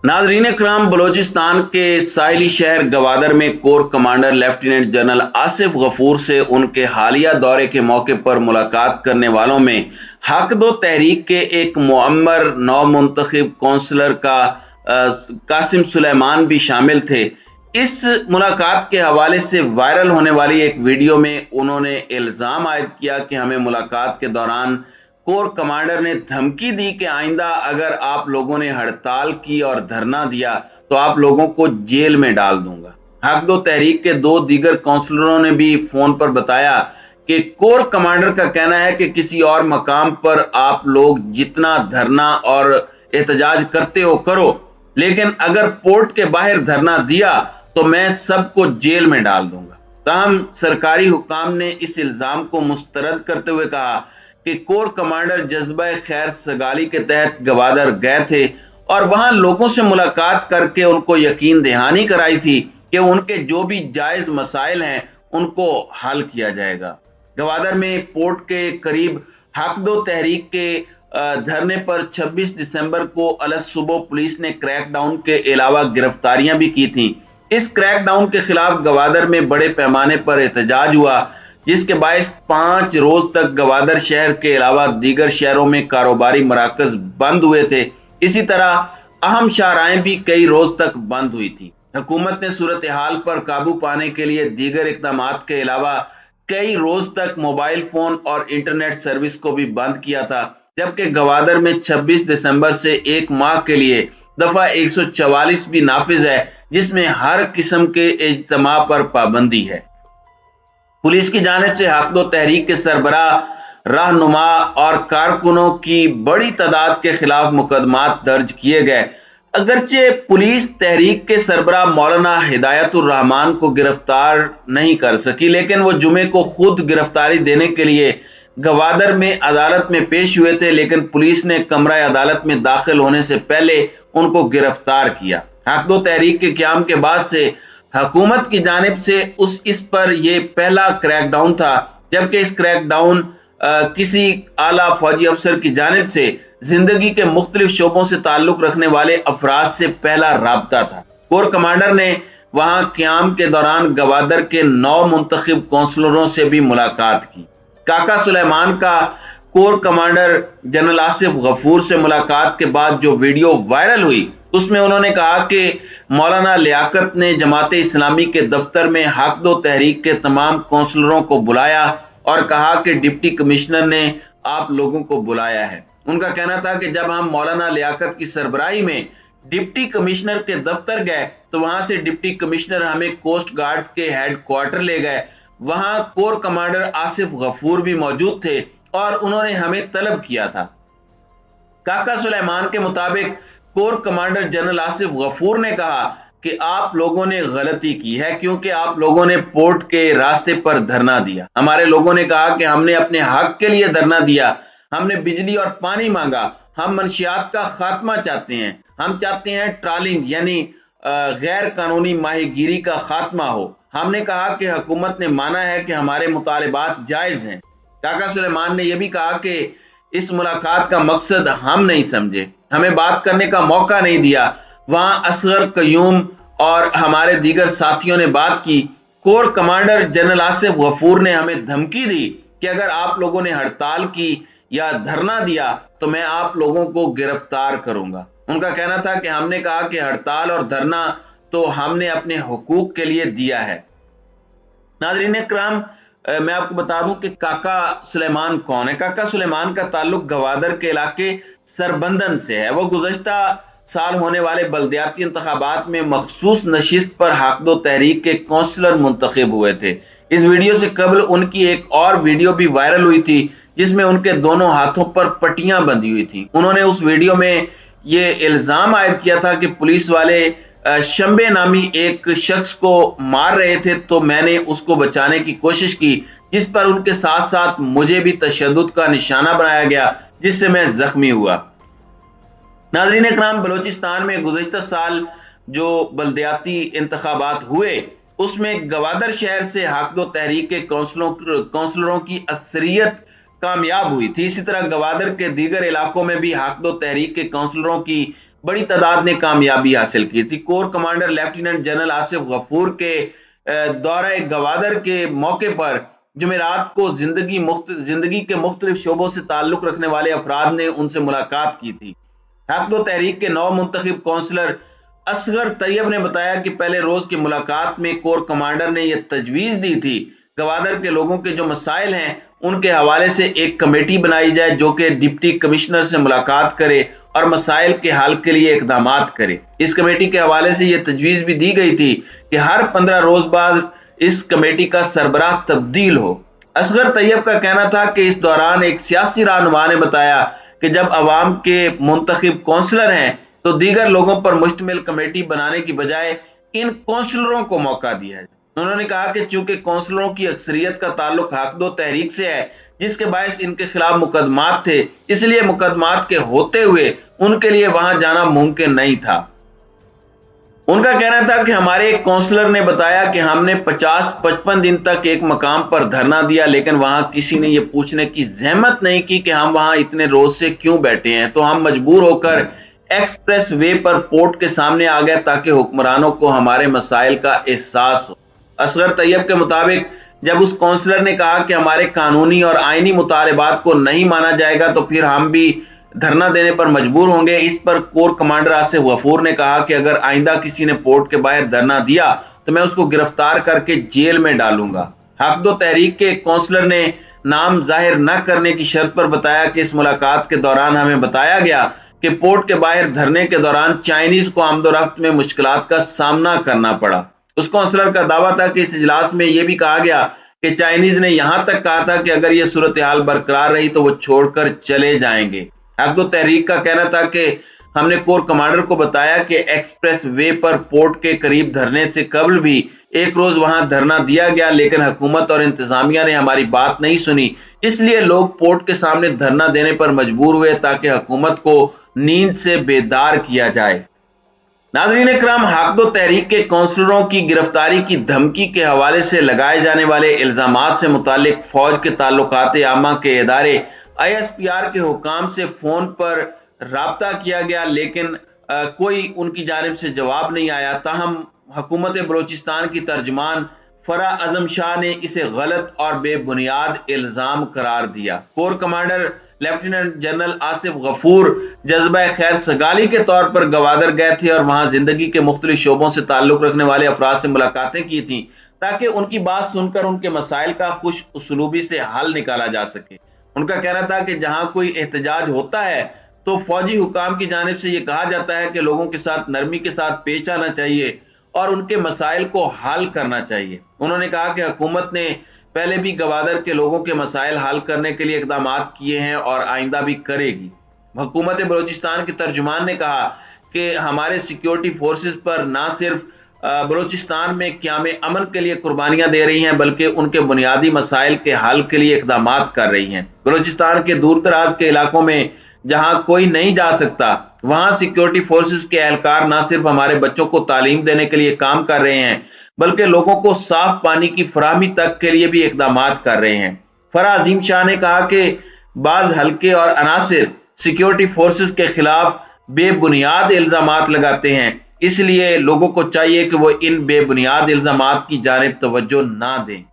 नाजरीन इकराम, बलोचिस्तान के साहिली शहर गवादर में corps commander lieutenant general Asif Ghafoor से उनके हालिया दौरे के मौके पर मुलाकात करने वालों में हक दो तहरीक के एक मुअम्मर नौ मुंतखब कौंसलर का कासिम सुलेमान भी शामिल थे। इस मुलाकात के हवाले से वायरल होने वाली एक वीडियो में उन्होंने इल्जाम आयद किया कि हमें मुलाकात के दौरान कोर कमांडर ने धमकी दी कि आइंदा अगर आप लोगों ने हड़ताल की और धरना दिया तो आप लोगों को जेल में डाल दूंगा। हक दो तहरीक के दो दीगर काउंसलरों ने भी फोन पर बताया कि कोर कमांडर का कहना है कि किसी और मकाम पर आप लोग जितना धरना और एहतजाज करते हो करो, लेकिन अगर पोर्ट के बाहर धरना दिया तो मैं सबको जेल में डाल दूंगा। ताहम सरकारी हुक्काम ने इस इल्जाम को मुस्तरद करते हुए कहा कि कोर कमांडर जज्बा खैर सगाली के तहत गवादर गए थे और वहां लोगों से मुलाकात करके उनको यकीन दहानी कराई थी कि उनके जो भी जायज मसाइल हैं उनको हल किया जाएगा। गवादर में पोर्ट के करीब हक दो तहरीक के धरने पर 26 दिसंबर को अलस सुबह पुलिस ने क्रैकडाउन के अलावा गिरफ्तारियां भी की थी। इस क्रैकडाउन के खिलाफ गवादर में बड़े पैमाने पर एहतजाज हुआ, जिसके बायस 5 रोज तक गवादर शहर के अलावा दीगर शहरों में कारोबारी मराकज बंद हुए थे। इसी तरह अहम शाहराहें भी कई रोज तक बंद हुई थी। हुकूमत ने सूरत हाल पर काबू पाने के लिए दीगर इकदामात के अलावा कई रोज तक मोबाइल फोन और इंटरनेट सर्विस को भी बंद किया था, जबकि गवादर में 26 दिसंबर से एक माह के लिए दफा 144 भी नाफिज है, जिसमें हर किस्म के इज्तिमा पर पाबंदी है। पुलिस की जानिब से हक दो तहरीक के सरबराह, रहनुमा और कारकुनों की बड़ी तादाद के खिलाफ मुकदमात दर्ज किए गए। अगरचे पुलिस तहरीक के सरबराह मौलाना हिदायतुर रहमान को गिरफ्तार नहीं कर सकी, लेकिन वो जुमे को खुद गिरफ्तारी देने के लिए गवादर में अदालत में पेश हुए थे, लेकिन पुलिस ने कमरा अदालत में दाखिल होने से पहले उनको गिरफ्तार किया। हक दो तहरीक के क़याम के बाद से हुकूमत की जानिब से इस पर यह पहला क्रैकडाउन था, जबकि इस क्रैकडाउन किसी आला फौजी अफसर की जानिब से जिंदगी के मुख्तलिफ शोबों से ताल्लुक रखने वाले अफराद से पहला राबता था। कोर कमांडर ने वहां क़याम के दौरान गवादर के 9 मुंतखब कौंसलरों से भी मुलाकात की। काका सुलेमान का corps commander general Asif Ghafoor से मुलाकात के बाद जो वीडियो वायरल हुई, उसमें उन्होंने कहा कि मौलाना लियाकत ने जमात इस्लामी के दफ्तर में हक दो तहरीक के तमाम कौंसलरों को बुलाया और कहा कि डिप्टी कमिश्नर ने आप लोगों को बुलाया है। उनका कहना था कि जब हम मौलाना लियाकत की सरबराही में डिप्टी कमिश्नर के दफ्तर गए तो वहां से डिप्टी कमिश्नर हमें कोस्ट गार्ड्स के हेडक्वार्टर ले गए। वहां कोर कमांडर आसिफ गफूर भी मौजूद थे और उन्होंने हमें तलब किया था। काका सुलेमान के मुताबिक corps commander general Asif Ghafoor ने कहा कि आप लोगों ने गलती की है क्योंकि आप लोगों ने पोर्ट के रास्ते पर धरना दिया। हमारे लोगों ने कहा कि हमने अपने हक के लिए धरना दिया, हमने बिजली और पानी मांगा, हम मंशियात का खात्मा चाहते हैं, हम चाहते हैं ट्रॉलिंग यानी गैर कानूनी माहीगीरी का खात्मा हो। हमने कहा कि हुकूमत ने माना है कि हमारे मुतालिबात जायज हैं। काका सुलेमान ने यह भी कहा कि इस मुलाकात का मकसद हम नहीं समझे, हमें बात करने का मौका नहीं दिया। वहां असगर कयूम और हमारे दीगर साथियों ने बात की। Corps commander general Asif Ghafoor ने हमें धमकी दी कि अगर आप लोगों ने हड़ताल की या धरना दिया तो मैं आप लोगों को गिरफ्तार करूंगा। उनका कहना था कि हमने कहा कि हड़ताल और धरना तो हमने अपने हुकूक के लिए दिया है। नाज़रीन इकराम, मैं आपको बता दूं कि काका सुलेमान कौन है। काका सुलेमान का ताल्लुक गवादर के इलाके सरबंदन से है। वो गुज़श्ता साल होने वाले बल्दियाती इंतखाबात में मखसूस नशिस्त पर हक दो तहरीक के कौंसलर मुंतखब हुए थे। इस वीडियो से कबल उनकी एक और वीडियो भी वायरल हुई थी जिसमें उनके दोनों हाथों पर पट्टियां बंधी हुई थी। उन्होंने उस वीडियो में ये इल्जाम आयद किया था कि पुलिस वाले शंबे नामी एक शख्स को मार रहे थे तो मैंने उसको बचाने की कोशिश की, जिस पर उनके साथ साथ मुझे भी तशद्दुद का निशाना बनाया गया, जिससे मैं जख्मी हुआ। नाज़रीन इकराम, बलोचिस्तान में गुज़श्ता साल जो बल्दियाती इंतखाबात हुए उसमें गवादर शहर से हक दो तहरीक के कौंसलरों की अक्सरियत कामयाब हुई थी। इसी तरह गवादर के दीगर इलाकों में भी हक दो तहरीक के काउंसलरों की बड़ी तादाद ने कामयाबी हासिल की थी। Corps commander lieutenant general Asif Ghafoor के दौरे गवादर के मौके पर जुमेरात को जिंदगी के मुख्तलिफ शोबों से ताल्लुक रखने वाले अफराद ने उनसे मुलाकात की थी। हक दो तहरीक के नौ मुंतखब काउंसलर असगर तैयब ने बताया कि पहले रोज की मुलाकात में कोर कमांडर ने यह तजवीज दी थी गवादर के लोगों के जो मसाइल हैं उनके हवाले से एक कमेटी बनाई जाए जो कि डिप्टी कमिश्नर से मुलाकात करे और मसाइल के हल के लिए इकदाम करे। इस कमेटी के हवाले से यह तजवीज भी दी गई थी कि हर 15 रोज बाद इस कमेटी का सरबराह तब्दील हो। असगर तैयब का कहना था कि इस दौरान एक सियासी रहनुमा ने बताया कि जब अवाम के मुंतखब काउंसलर हैं तो दीगर लोगों पर मुश्तमिल कमेटी बनाने की बजाय इन काउंसलरों को मौका दिया है। उन्होंने कहा कि चूंकि काउंसलरों की अक्सरियत का ताल्लुक हक दो तहरीक से है जिसके बायस इनके खिलाफ मुकदमात थे, इसलिए मुकदमात के होते हुए उनके लिए वहां जाना मुमकिन नहीं था। उनका कहना था कि हमारे एक काउंसलर ने बताया कि हमने 50-55 दिन तक एक मकाम पर धरना दिया लेकिन वहां किसी ने यह पूछने की जहमत नहीं की कि हम वहां इतने रोज से क्यों बैठे हैं, तो हम मजबूर होकर एक्सप्रेस वे पर पोर्ट के सामने आ गए ताकि हुक्मरानों को हमारे मसाइल का एहसास हो। असगर तैयब के मुताबिक जब उस काउंसलर ने कहा कि हमारे कानूनी और आईनी मुतालबात को नहीं माना जाएगा तो फिर हम भी धरना देने पर मजबूर होंगे। इस पर कोर कमांडर आसिफ गफूर ने कहा कि अगर आइंदा किसी ने पोर्ट के बाहर धरना दिया तो मैं उसको गिरफ्तार करके जेल में डालूंगा। हक दो तहरीक के काउंसलर ने नाम जाहिर न करने की शर्त पर बताया कि इस मुलाकात के दौरान हमें बताया गया कि पोर्ट के बाहर धरने के दौरान चाइनीज को आमदोरफ्त में मुश्किलात का सामना करना पड़ा। उस काउंसलर का दावा था कि इस इजलास में यह भी कहा गया कि चाइनीज ने यहां तक कहा था कि अगर यह सूरत हाल बरकरार रही तो वो छोड़कर चले जाएंगे। हक दो तहरीक का कहना था कि हमने कोर कमांडर को बताया कि एक्सप्रेस वे पर पोर्ट के करीब धरने से कबल भी एक रोज वहां धरना दिया गया लेकिन हुकूमत और इंतजामिया ने हमारी बात नहीं सुनी, इसलिए लोग पोर्ट के सामने धरना देने पर मजबूर हुए ताकि हुकूमत को नींद से बेदार किया जाए। नाज़रीन इकराम, हक दो तहरीक के काउंसलरों की गिरफ्तारी की धमकी के हवाले से लगाए जाने वाले इल्जामात से मुतालिक फौज के ताल्लुकात आमा के इदारे ISPR के हुकाम से फोन पर राब्ता किया गया लेकिन कोई उनकी जानिब से जवाब नहीं आया। ताहम हुकूमत बलोचिस्तान की तर्जमान फरा आजम शाह ने इसे गलत और बेबुनियाद इल्जाम करार दिया। Corps commander lieutenant general Asif Ghafoor जज्बा खैर सगाली के तौर पर गवादर गए थे और वहां जिंदगी के मुख्तलिफ शोबों से ताल्लुक रखने वाले अफराद से मुलाकातें की थी ताकि उनकी बात सुनकर उनके मसाइल का खुश उसलूबी से हल निकाला जा सके। उनका कहना था कि जहां कोई एहतजाज होता है तो फौजी हुकाम की जानिब से यह कहा जाता है कि लोगों के साथ नरमी के साथ पेश आना चाहिए और उनके मसाइल को हल करना चाहिए। उन्होंने कहा कि हुकूमत ने पहले भी गवादर के लोगों के मसाइल हल करने के लिए इकदाम किए हैं और आइंदा भी करेगी। हुकूमत बलोचिस्तान के तर्जुमान ने कहा कि हमारे सिक्योरिटी फोर्सेस पर ना सिर्फ बलोचिस्तान में क़याम अमन के लिए कुर्बानियां दे रही हैं बल्कि उनके बुनियादी मसाइल के हल के लिए इकदाम कर रही हैं। बलोचिस्तान के दूर दराज के इलाकों में जहां कोई नहीं जा सकता वहां सिक्योरिटी फोर्सेस के एहलकार ना सिर्फ हमारे बच्चों को तालीम देने के लिए काम कर रहे हैं बल्कि लोगों को साफ पानी की फराहमी तक के लिए भी इकदाम कर रहे हैं। फरा अजीम शाह ने कहा कि बाज हल्के और अनासिर सिक्योरिटी फोर्सेस के खिलाफ बेबुनियाद इल्जामात लगाते हैं, इसलिए लोगों को चाहिए कि वो इन बेबुनियाद इल्जामात की जानिब तवज्जो ना दें।